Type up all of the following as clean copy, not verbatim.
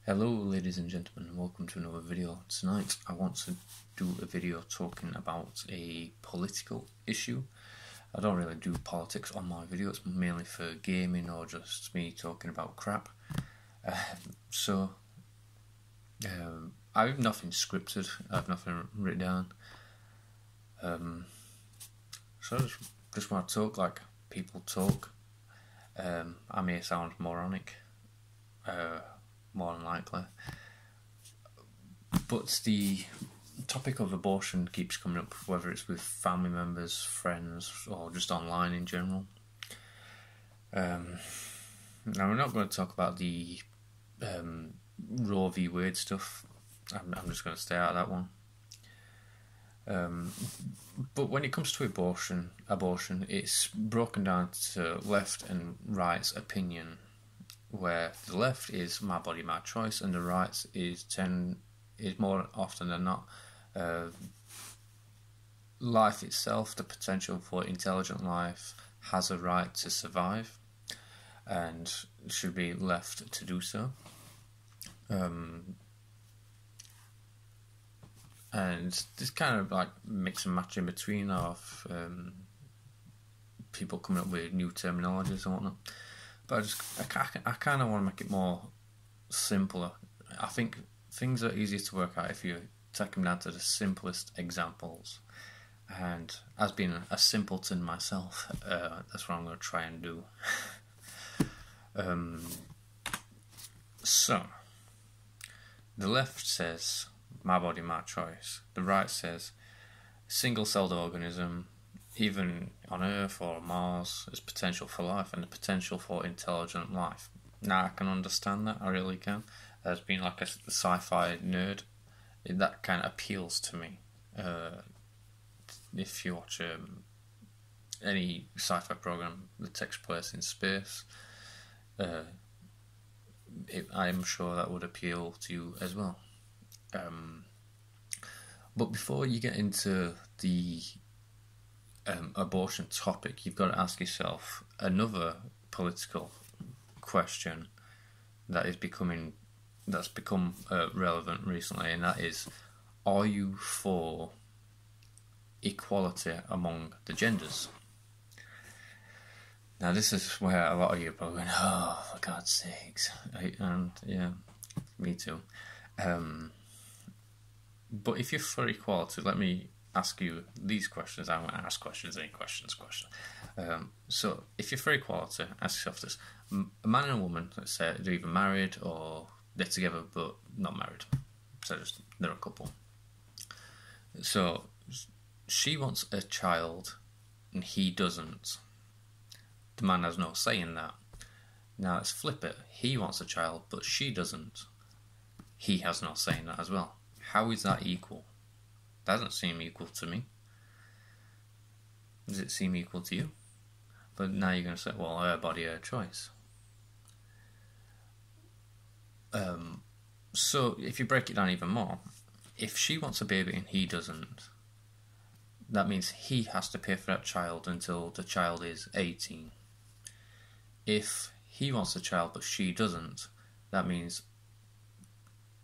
Hello ladies and gentlemen, and welcome to another video. Tonight I want to do a video talking about a political issue. I don't really do politics on my videos, mainly for gaming or just me talking about crap. I have nothing scripted, I have nothing written down. So I just want to talk like people talk. I may sound moronic. More than likely. But the topic of abortion keeps coming up, whether it's with family members, friends, or just online in general. Now we're not going to talk about the Roe v. Wade stuff. I'm just going to stay out of that one. But when it comes to abortion, it's broken down to left and right's opinion, where the left is my body, my choice, and the right is more often than not life itself. The potential for intelligent life has a right to survive and should be left to do so. And this kind of like mix and match in between of people coming up with new terminologies and whatnot. But I kind of want to make it more simpler. I think things are easier to work out if you take them down to the simplest examples. And as being a simpleton myself, that's what I'm going to try and do. So, the left says, my body, my choice. The right says, single-celled organism, even on Earth or Mars, there's potential for life and the potential for intelligent life. Now I can understand that, I really can. As being like a sci-fi nerd, that kind of appeals to me. If you watch any sci-fi program that takes place in space, I'm sure that would appeal to you as well. But before you get into the abortion topic, you've got to ask yourself another political question that's become relevant recently, and that is, are you for equality among the genders? Now this is where a lot of you are probably going, oh, for God's sakes. And yeah, me too. But if you're for equality, let me ask you these questions. I won't ask questions, any questions. So, if you're for equality, ask yourself this. A man and a woman, let's say, they're either married or they're together but not married. So, they're a couple. So, she wants a child and he doesn't. The man has no say in that. Now, let's flip it. He wants a child but she doesn't. He has no say in that as well. How is that equal? Doesn't seem equal to me. Does it seem equal to you? But now you're going to say, well, her body, her choice. So if you break it down even more, if she wants a baby and he doesn't, that means he has to pay for that child until the child is 18. If he wants a child but she doesn't, that means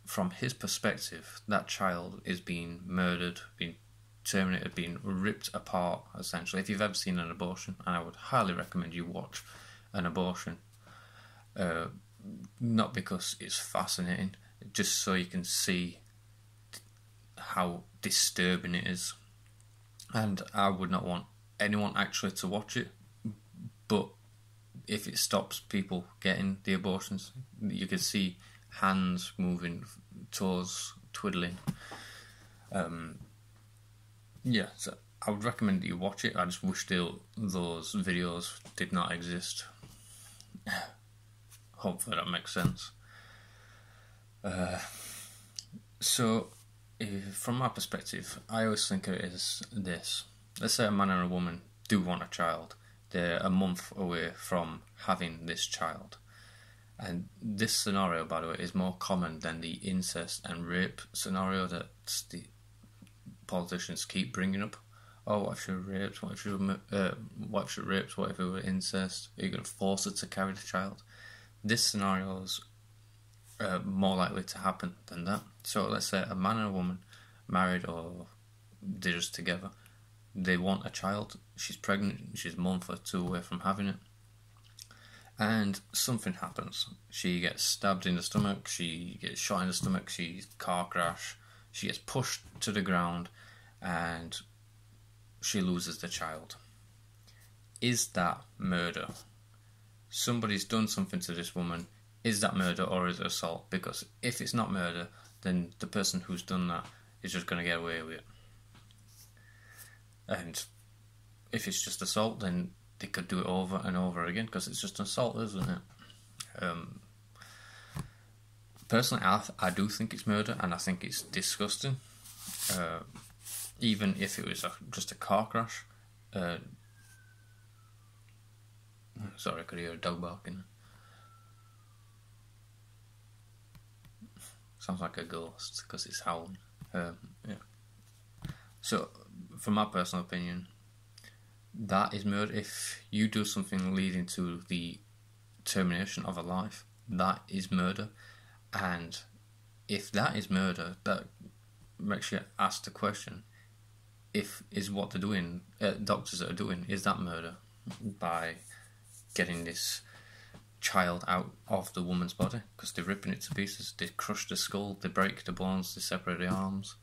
from his perspective, that child is being murdered, being terminated, being ripped apart, essentially. If you've ever seen an abortion, and I would highly recommend you watch an abortion, not because it's fascinating, just so you can see how disturbing it is. And I would not want anyone actually to watch it, but if it stops people getting the abortions, you can see hands moving, toes twiddling. Yeah, so I would recommend that you watch it. I just wish those videos did not exist. Hopefully that makes sense. From my perspective, I always think of it as this. Let's say a man and a woman do want a child. They're a month away from having this child. And this scenario, by the way, is more common than the incest and rape scenario that the politicians keep bringing up. Oh, what if she was raped? What if she was raped? What if it were incest? Are you going to force her to carry the child? This scenario is more likely to happen than that. So let's say a man and a woman, married or they're just together, they want a child, she's pregnant, she's a month or two away from having it, and something happens. She gets stabbed in the stomach, she gets shot in the stomach, she's car crash, she gets pushed to the ground, and she loses the child. Is that murder? Somebody's done something to this woman. Is that murder or is it assault? Because if it's not murder, then the person who's done that is just going to get away with it. And if it's just assault, then they could do it over and over again, because it's just assault, isn't it? Personally, I do think it's murder, and I think it's disgusting. Even if it was just a car crash. Sorry, I could hear a dog barking. Sounds like a ghost because it's howling. Yeah. So, from my personal opinion, that is murder. If you do something leading to the termination of a life, that is murder. And if that is murder, that makes you ask the question: is what they're doing, doctors that are doing, is that murder? By getting this child out of the woman's body, because they're ripping it to pieces, they crush the skull, they break the bones, they separate the arms.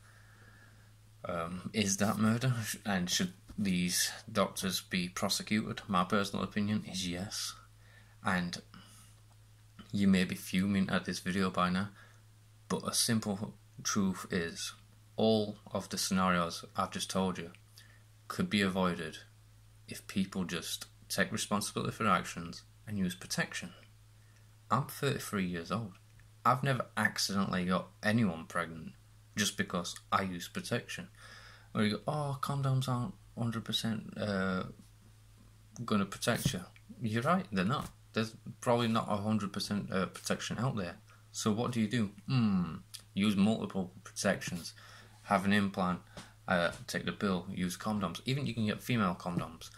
Is that murder? And should these doctors be prosecuted? My personal opinion is yes. And you may be fuming at this video by now, but a simple truth is all of the scenarios I've just told you could be avoided if people just take responsibility for their actions and use protection. I'm 33 years old. I've never accidentally got anyone pregnant just because I use protection. Or you go, oh, condoms aren't 100% going to protect you. You're right, they're not. There's probably not 100% protection out there. So what do? Use multiple protections. Have an implant, take the pill, use condoms. Even you can get female condoms.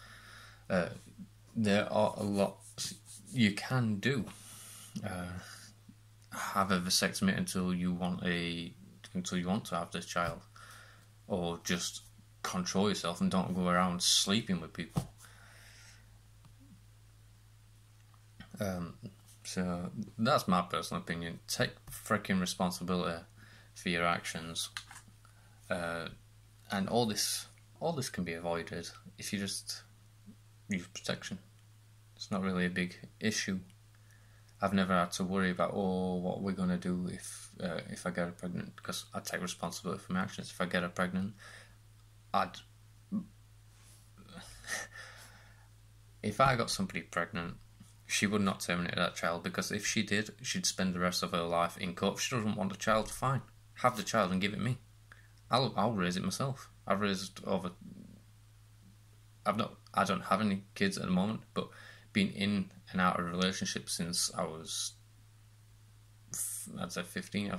There are a lot you can do. Have a vasectomy until you want to have this child, or just control yourself and don't go around sleeping with people. So that's my personal opinion. Take freaking responsibility for your actions, and all this can be avoided if you just use protection. It's not really a big issue. I've never had to worry about what we're gonna do if I get her pregnant, because I take responsibility for my actions. If I get her pregnant, if I got somebody pregnant, she would not terminate that child, because if she did, she'd spend the rest of her life in court. If she doesn't want the child, fine, have the child and give it me. I'll raise it myself. I don't have any kids at the moment, but been in and out of a relationship since I was, I'd say 15.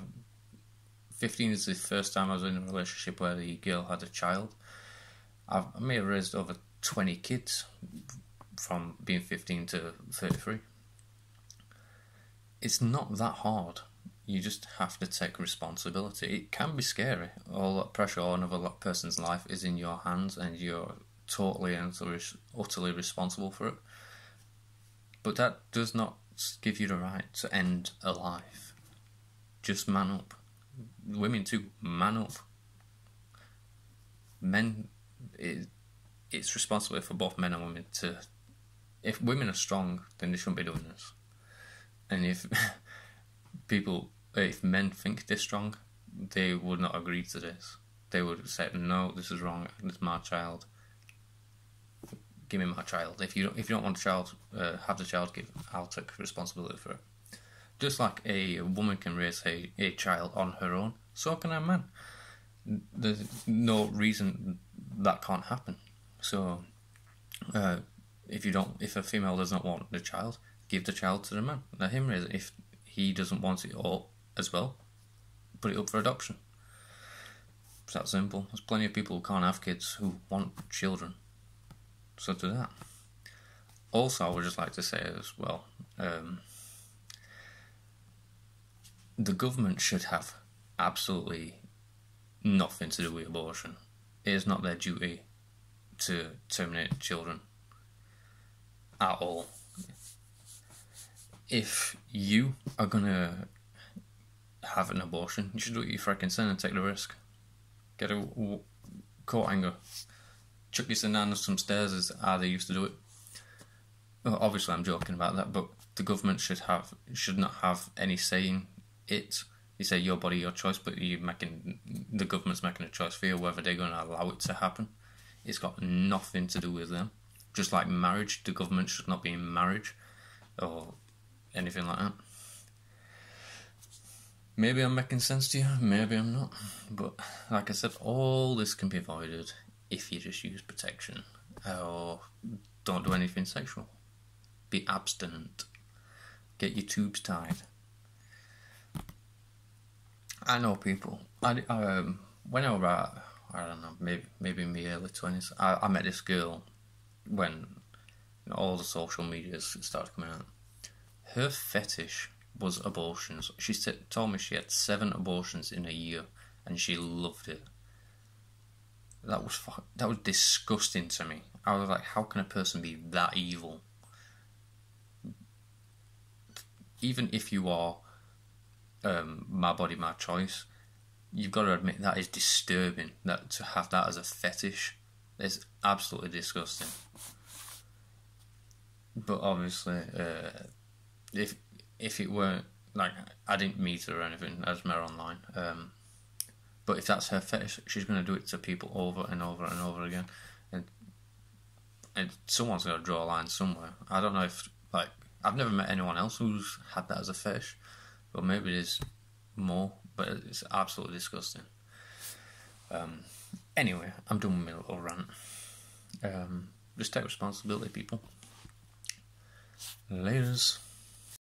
15 is the first time I was in a relationship where the girl had a child. I may have raised over 20 kids from being 15 to 33. It's not that hard. You just have to take responsibility. It can be scary. All that pressure on another person's life is in your hands, and you're totally and utterly responsible for it. But that does not give you the right to end a life. Just man up. Women too, man up. Men, it's responsibility for both men and women to... If women are strong, then they shouldn't be doing this. And if men think they're strong, they would not agree to this. They would say, no, this is wrong, this is my child. Give me my child. If you don't want a child, have the child. I'll take responsibility for it. Just like a woman can raise a child on her own, so can a man. There's no reason that can't happen. So, if a female does not want the child, give the child to the man. Let him raise it. If he doesn't want it all as well, put it up for adoption. It's that simple. There's plenty of people who can't have kids who want children. So do that. Also, I would just like to say as well, the government should have absolutely nothing to do with abortion. It is not their duty to terminate children at all. If you are gonna have an abortion, you should do it your freaking sin and take the risk. Get a coat hanger, chuck your son down some stairs as how they used to do it. Well, obviously, I'm joking about that, but the government should not have any say in it. You say your body, your choice, but the government's making a choice for you whether they're going to allow it to happen. It's got nothing to do with them. Just like marriage, the government should not be in marriage or anything like that. Maybe I'm making sense to you, maybe I'm not. But like I said, all this can be avoided if you just use protection or don't do anything sexual. Be abstinent. Get your tubes tied. I know people. When I was about, I don't know, maybe in my early 20s, I met this girl when all the social medias started coming out. Her fetish was abortions. She told me she had 7 abortions in a year, and she loved it. That was disgusting to me. I was like, how can a person be that evil? Even if you are my body, my choice, you've got to admit that is disturbing. That to have that as a fetish is absolutely disgusting. But obviously, if it weren't, like, I didn't meet her or anything, I just met her online. But if that's her fetish, she's going to do it to people over and over and over again. And someone's got to draw a line somewhere. I don't know if, like, I've never met anyone else who's had that as a fetish. But maybe there's more, but it's absolutely disgusting. Anyway, I'm done with my little rant. Just take responsibility, people. Laters.